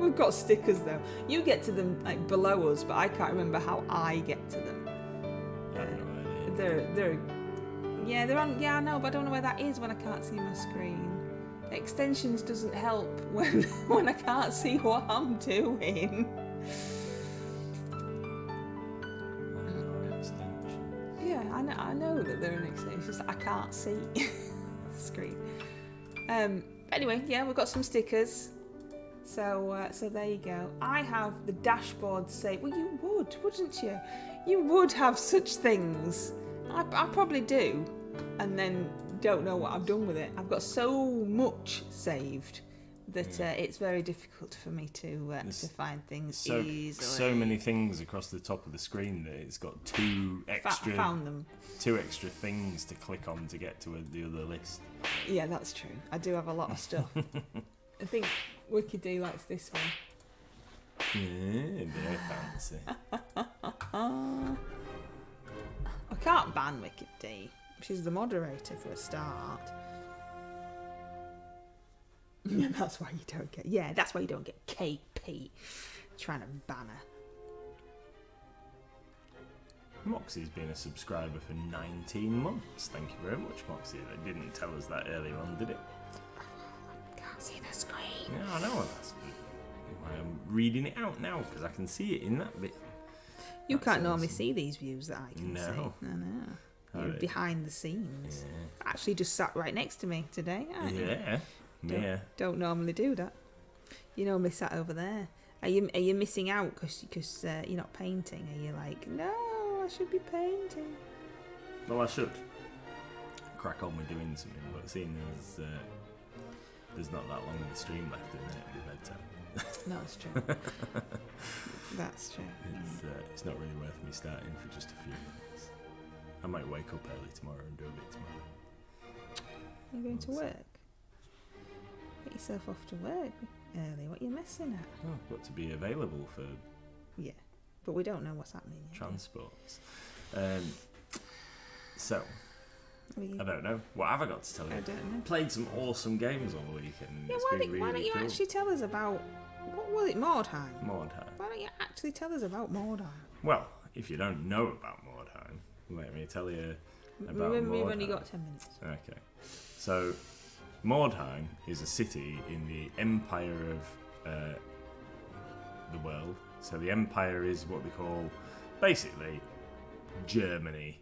We've got stickers, though. You get to them like below us, but I can't remember how I get to them. They're on. Yeah, I know, but I don't know where that is when I can't see my screen. Extensions doesn't help when I can't see what I'm doing. Yeah, I know that they're an extension. It's just that I can't see the screen. Anyway, yeah, we've got some stickers. So there you go. I have the dashboard say. Well, you would, wouldn't you? You would have such things. I probably do, and then don't know what I've done with it. I've got so much saved that it's very difficult for me to find things easily. So many things across the top of the screen that it's got two extra things to click on to get to the other list. Yeah, that's true. I do have a lot of stuff. I think Wicked D likes this one. Yeah, very fancy. I can't ban Wicked D. She's the moderator for a start. That's why you don't get. Yeah, that's why you don't get KP trying to ban her. Moxie's been a subscriber for 19 months. Thank you very much, Moxie. They didn't tell us that earlier on, did it? I can't see the screen. Yeah, I know. That's why I'm reading it out now, because I can see it in that bit. You can't normally see these views that I can see. No. I know. You're behind the scenes. Yeah. Actually, just sat right next to me today, aren't you? Yeah. Don't normally do that. You normally sat over there. Are you missing out because you're not painting? Are you like, no, I should be painting? Well, I should crack on with doing something, but seeing as there's not that long of the stream left in there, it'll be bedtime. No, that's true. That's true. It's not really worth me starting for just a few minutes. I might wake up early tomorrow and do a bit tomorrow. You're going to work? Get yourself off to work early. What are you messing at? Oh, I've got to be available for but we don't know what's happening yet. transports. So, I don't know. What have I got to tell you? I don't know. Played some awesome games on the weekend. Yeah, It's why been don't really you cool. actually tell us about... What was it, Mordheim? Mordheim. Why don't you actually tell us about Mordheim? Well, if you don't know about Mordheim, let me tell you about We've Mordheim. only got 10 minutes. Okay. So, Mordheim is a city in the empire of the world. So the empire is what they call, basically, Germany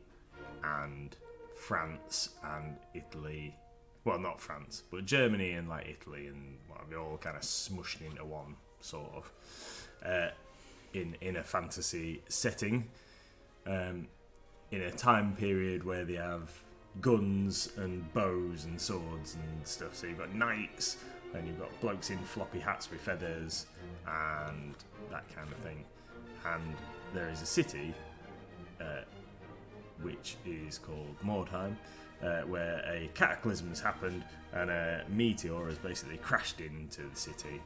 and France and Italy. Well, not France, but Germany and like Italy and they're all kind of smushed into one, sort of, in a fantasy setting. in a time period where they have guns and bows and swords and stuff. So you've got knights, and you've got blokes in floppy hats with feathers and that kind of thing. And there is a city which is called Mordheim, where a cataclysm has happened and a meteor has basically crashed into the city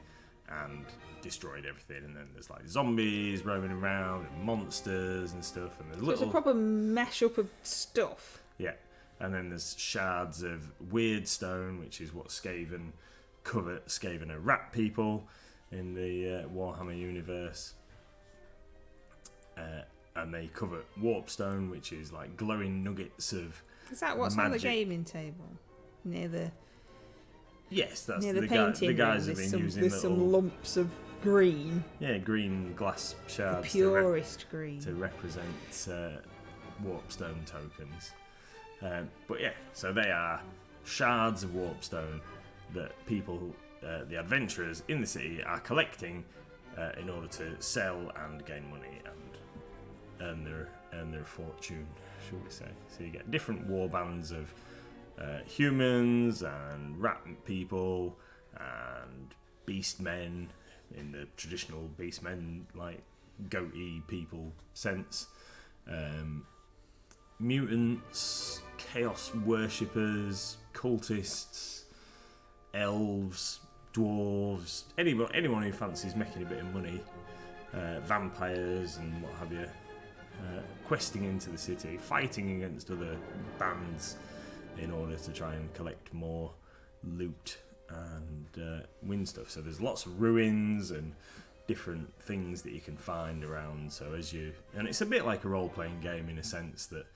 and destroyed everything. And then there's like zombies roaming around and monsters and stuff. And there's So it's a proper mesh up of stuff. yeah. And then there's shards of weird stone, which is what Skaven covet. Skaven are rat people in the Warhammer universe. And they covet warpstone, which is like glowing nuggets of Is that what's on the magic. gaming table? Near the Yes, that's near the, the guy, painting the guys room, have been using there's little some lumps of green. yeah green glass The shards purest green. to represent warpstone tokens. But yeah, so they are shards of warpstone that people, the adventurers in the city, are collecting in order to sell and gain money and earn their fortune, shall we say. So you get different war bands of humans and rat people and beast men in the traditional beast men, like goatee people sense. Mutants, chaos worshippers, cultists, elves, dwarves, anyone who fancies making a bit of money, vampires and what have you, questing into the city, fighting against other bands in order to try and collect more loot and win stuff. So there's lots of ruins and different things that you can find around. So and it's a bit like a role-playing game in a sense that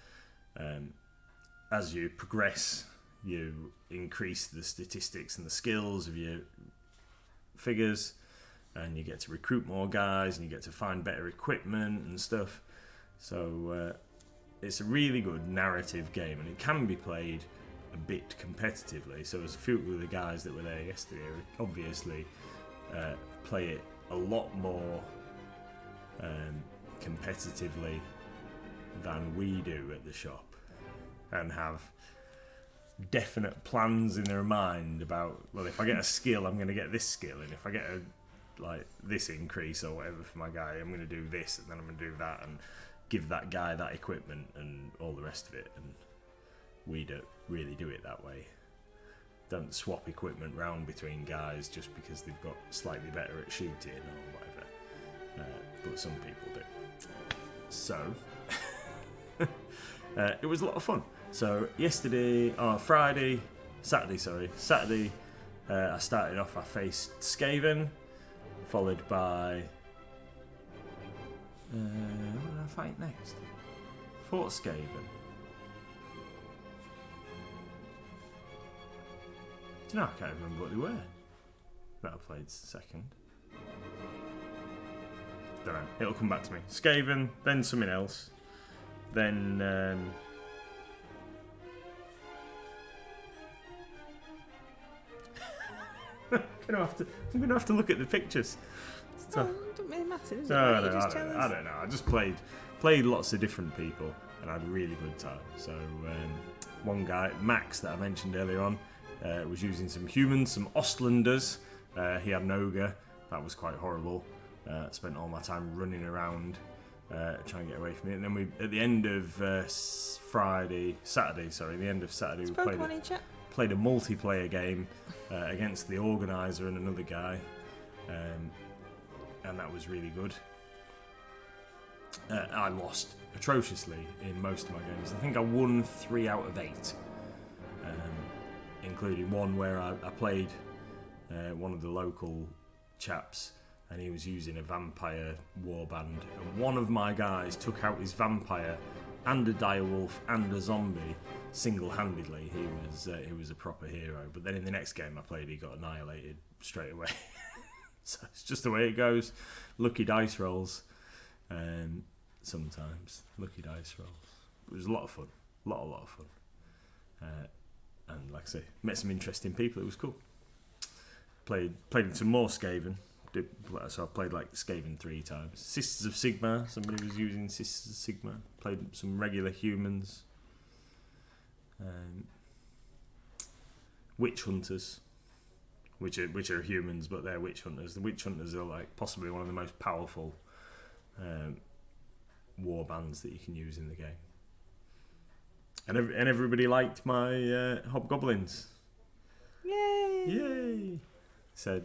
as you progress, you increase the statistics and the skills of your figures, and you get to recruit more guys, and you get to find better equipment and stuff. So it's a really good narrative game, and it can be played a bit competitively. So as a few of the guys that were there yesterday obviously play it a lot more competitively than we do at the shop, and have definite plans in their mind about, well, if I get a skill, I'm going to get this skill, and if I get this increase or whatever for my guy, I'm going to do this, and then I'm going to do that, and give that guy that equipment and all the rest of it. And we don't really do it that way. Don't swap equipment round between guys just because they've got slightly better at shooting or whatever. But some people do. So it was a lot of fun. So Saturday, I started off, I faced Skaven, followed by what did I fight next? Fort Skaven. Do you know, I can't remember what they were that I played second. Don't know, it'll come back to me. Skaven, then something else, then I'm gonna have to look at the pictures. Oh, it doesn't really matter, does it? No, Why don't you I just tell don't us? know. I just played lots of different people, and I had a really good time. So one guy, Max, that I mentioned earlier on, was using some humans, some Ostlanders. He had an ogre. That was quite horrible. Spent all my time running around trying to get away from it. And then at the end of Saturday, we played a multiplayer game against the organizer and another guy. And that was really good. I lost atrociously in most of my games. I think I won 3 out of 8, including one where I played one of the local chaps, and he was using a vampire warband, and one of my guys took out his vampire and a direwolf and a zombie single-handedly. He was a proper hero. But then in the next game I played, he got annihilated straight away. So it's just the way it goes. Lucky dice rolls. Sometimes lucky dice rolls. It was a lot of fun. A lot of fun. And like I say, met some interesting people. It was cool. Played some more Skaven So I've played like Skaven 3 times. Sisters of Sigmar. Somebody was using Sisters of Sigmar. Played some regular humans. Witch hunters, which are humans, but they're witch hunters. The witch hunters are like possibly one of the most powerful war bands that you can use in the game. And everybody liked my hobgoblins. Yay! Yay! Said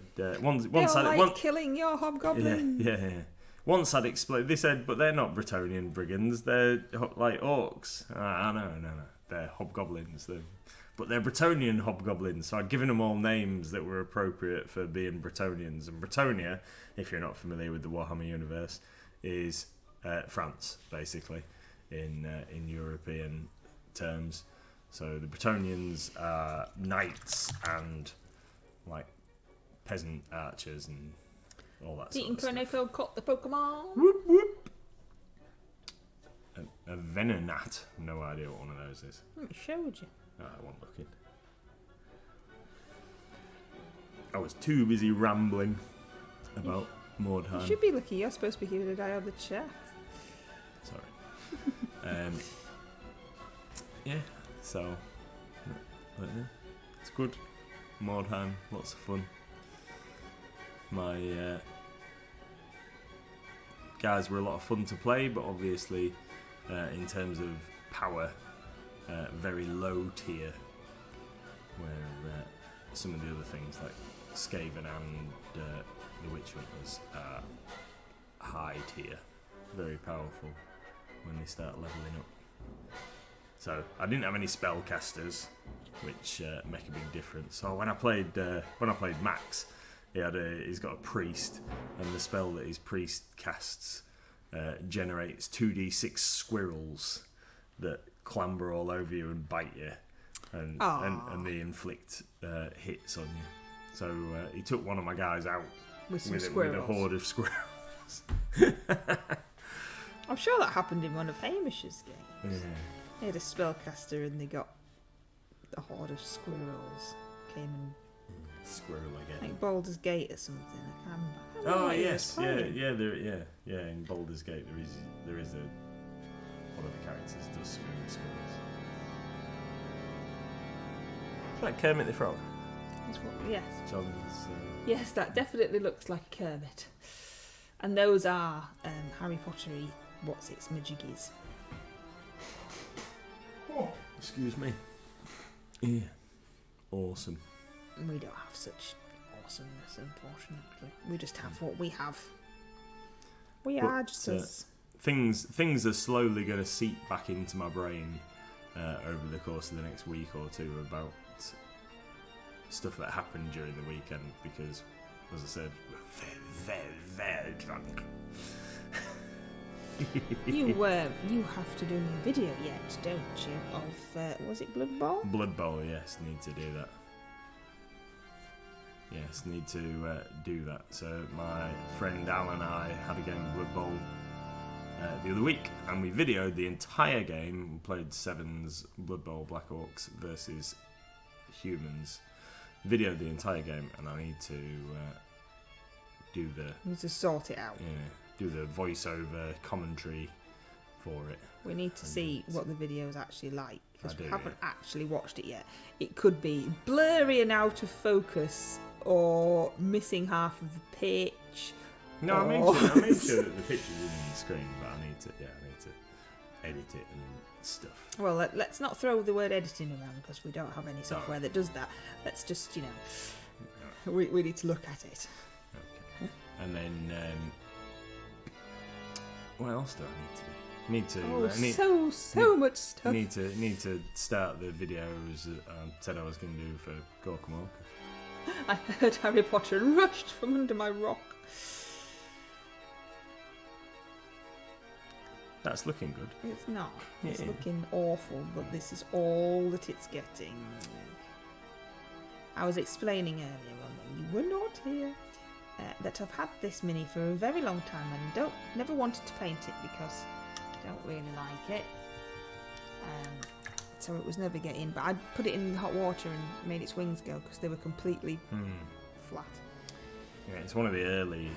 killing your hobgoblin. Yeah. Once I'd explained, they said, but they're not Bretonnian brigands. They're like orcs. No. They're hobgoblins. But they're Bretonnian hobgoblins. So I'd given them all names that were appropriate for being Bretonnians. And Bretonnia, if you're not familiar with the Warhammer universe, is France, basically, in European terms. So the Bretonnians are knights and like peasant archers and all that sort of stuff. Cornetto caught the Pokemon. Whoop whoop. A Venonat. No idea what one of those is. Let me show you. I wasn't looking. I was too busy rambling about Mordheim. You should be lucky. You're supposed to be keeping an eye on the chat. Sorry. Yeah, so it's good. Mordheim, lots of fun. My guys were a lot of fun to play, but obviously in terms of power, very low tier, where some of the other things like Skaven and the Witch Hunters are high tier, very powerful when they start leveling up. So I didn't have any spellcasters, which make a big difference. So when I played Max, he's got a priest, and the spell that his priest casts generates 2d6 squirrels that clamber all over you and bite you, and they inflict hits on you. So he took one of my guys out with a horde of squirrels. I'm sure that happened in one of Hamish's games. Yeah. They had a spellcaster and they got a horde of squirrels. Came and Squirrel again. like Baldur's Gate or something. I can't remember. Oh what it yes, was called. yeah. In Baldur's Gate, there is one of the characters does swim with squirrels. Is that Kermit the Frog? Yes. John's. Yes, that definitely looks like a Kermit. And those are Harry Pottery what's-its-majiggies. Oh, excuse me. Yeah. Awesome. We don't have such awesomeness, unfortunately. We just have what we have. We are just as... Things are slowly going to seep back into my brain over the course of the next week or two about stuff that happened during the weekend because, as I said, we're very, very drunk. You have to do a video yet, don't you? Of was it Blood Bowl? Blood Bowl, yes, need to do that. Yes, need to do that. So my friend Al and I had a game of Blood Bowl the other week, and we videoed the entire game. We played Seven's Blood Bowl Black Orcs versus Humans. Videoed the entire game, and I need to do the... We need to sort it out. Yeah, do the voiceover commentary for it. We need to see what the video is actually like, because we haven't yeah. actually watched it yet. It could be blurry and out of focus, or missing half of the pitch. No, I made sure that the pictures in the screen, but I need to edit it and stuff. Well, let's not throw the word editing around, because we don't have any software that does that. Let's just, we need to look at it. Okay. And then, what else do I need to do? So much stuff. Need to start the videos that I said I was going to do for Gorkamorka. I heard Harry Potter and rushed from under my rock. That's looking good. It's not. It's Yeah. looking awful, but this is all that it's getting. I was explaining earlier on when you were not here that I've had this mini for a very long time and never wanted to paint it because I don't really like it. So it was never getting. But I put it in hot water and made its wings go because they were completely flat. Yeah, it's one of the early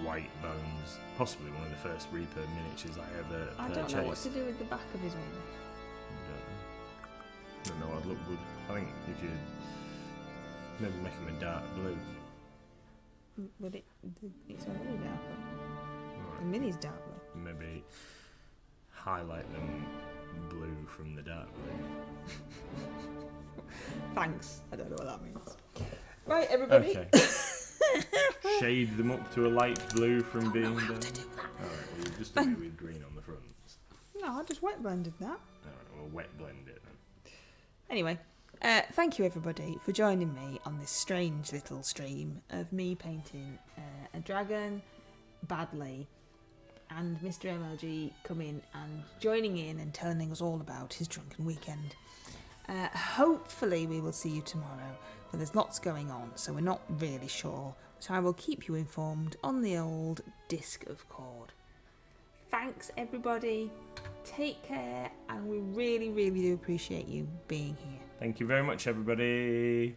white bones, possibly one of the first Reaper miniatures I ever I purchased. don't know what to do with the back of his wing. I don't know. I'd look good. I think if you maybe make him a dark blue. But it's already dark blue. The mini's dark blue. Maybe highlight them blue from the dark blue. Thanks. I don't know what that means. Right, everybody. Okay. Shade them up to a light blue from being know how done. to do that. Alright, well, you've just done it with green on the front. No, I just wet blended that. Alright, we'll wet blend it then. Anyway, thank you everybody for joining me on this strange little stream of me painting a dragon badly and Mr. MLG coming and joining in and telling us all about his drunken weekend. Hopefully we will see you tomorrow, but there's lots going on, so we're not really sure. So I will keep you informed on the old Disc of Cord. Thanks everybody, take care, and we really, really do appreciate you being here. Thank you very much, everybody.